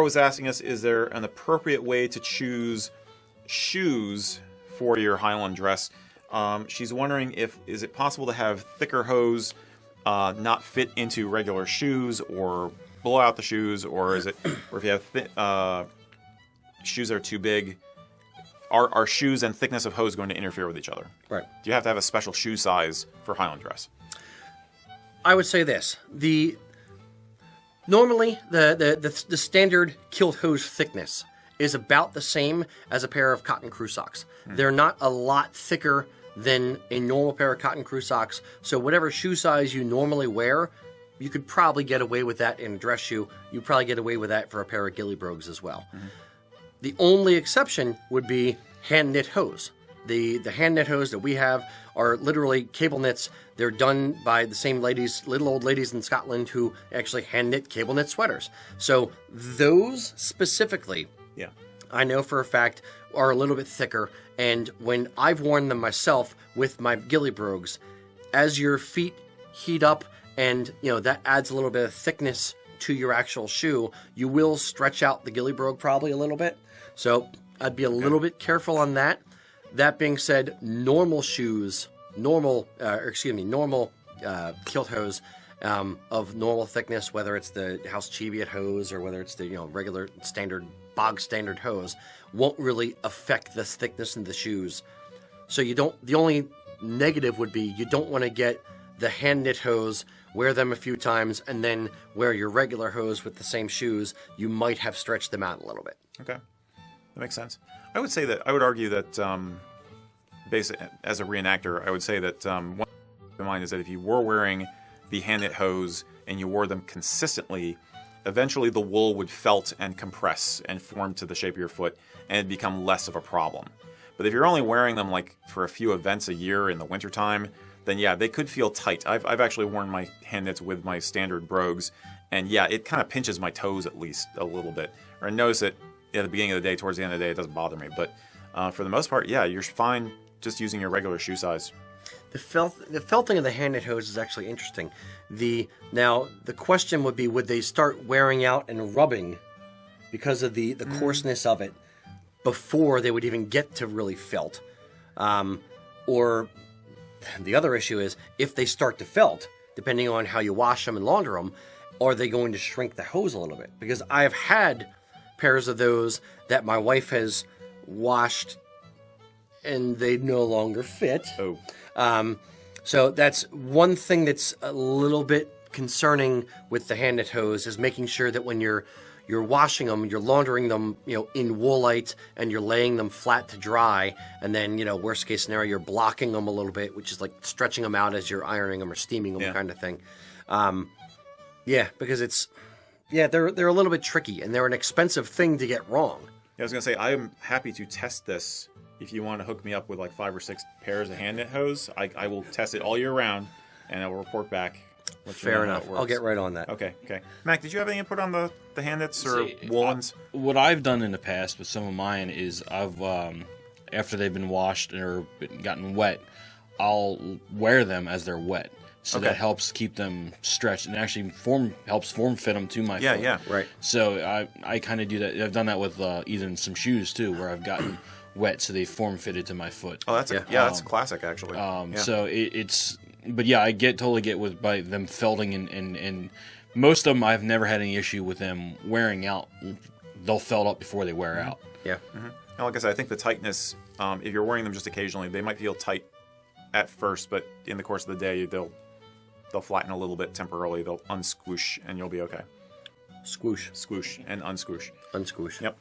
was asking us, is there an appropriate way to choose shoes for your Highland dress? She's wondering is it possible to have thicker hose not fit into regular shoes or blow out the shoes, or if you have shoes that are too big, are shoes and thickness of hose going to interfere with each other? Right. Do you have to have a special shoe size for Highland dress? I would say this. Normally, the standard kilt hose thickness is about the same as a pair of cotton crew socks. They're not a lot thicker than a normal pair of cotton crew socks, so whatever shoe size you normally wear, you could probably get away with that in a dress shoe. You'd probably get away with that for a pair of ghillie brogues as well. The only exception would be hand-knit hose. The hand-knit hose that we have are literally cable knits. They're done by the same ladies, little old ladies in Scotland who actually hand-knit cable knit sweaters. So those specifically, Yeah. I know for a fact, are a little bit thicker. And when I've worn them myself with my ghillie brogues, as your feet heat up and that adds a little bit of thickness to your actual shoe, you will stretch out the ghillie brogue probably a little bit. So I'd be a little bit careful on that. That being said, normal shoes, normal kilt hose of normal thickness, whether it's the House Cheviot hose or whether it's the regular standard bog standard hose, won't really affect the thickness in the shoes. So the only negative would be you don't want to get the hand knit hose, wear them a few times, and then wear your regular hose with the same shoes. You might have stretched them out a little bit. Okay, that makes sense. I would argue that, as a reenactor, I would say that one thing to keep in mind is that if you were wearing the hand-knit hose and you wore them consistently, eventually the wool would felt and compress and form to the shape of your foot, and it'd become less of a problem. But if you're only wearing them like for a few events a year in the wintertime, then yeah, they could feel tight. I've actually worn my hand knits with my standard brogues, and yeah, it kind of pinches my toes at least a little bit. Or I notice it at the beginning of the day, towards the end of the day, it doesn't bother me. But for the most part, yeah, you're fine just using your regular shoe size. The felting of the hand knit hose is actually interesting. Now the question would be, would they start wearing out and rubbing because of the coarseness of it before they would even get to really felt? Or the other issue is, if they start to felt, depending on how you wash them and launder them, are they going to shrink the hose a little bit? Because I've had pairs of those that my wife has washed and they no longer fit. Oh. So that's one thing that's a little bit concerning with the hand knit hose, is making sure that when you're washing them, you're laundering them, in woolite, and you're laying them flat to dry, and then, worst case scenario, you're blocking them a little bit, which is like stretching them out as you're ironing them or steaming them, kind of thing. Because they're a little bit tricky, and they're an expensive thing to get wrong. Yeah, I was gonna say, I am happy to test this. If you want to hook me up with like 5 or 6 pairs of hand knit hose, I will test it all year round, and I will report back. Fair enough. I'll get right on that. Okay. Mac, did you have any input on the hand knits or woolens? What I've done in the past with some of mine is I've, after they've been washed or gotten wet, I'll wear them as they're wet. So that helps keep them stretched and actually helps form fit them to my foot. Yeah, right. So I kind of do that. I've done that with even some shoes too, where I've gotten wet so they form fitted to my foot. Oh, that's a classic actually. So but yeah, I totally get by them felting and most of them I've never had any issue with them wearing out. They'll felt up before they wear out. Yeah. And like I said, I think the tightness, if you're wearing them just occasionally, they might feel tight at first, but in the course of the day, they'll flatten a little bit temporarily. They'll unsquoosh, and you'll be okay. Squoosh. Squoosh and unsquoosh. Unsquoosh. Yep.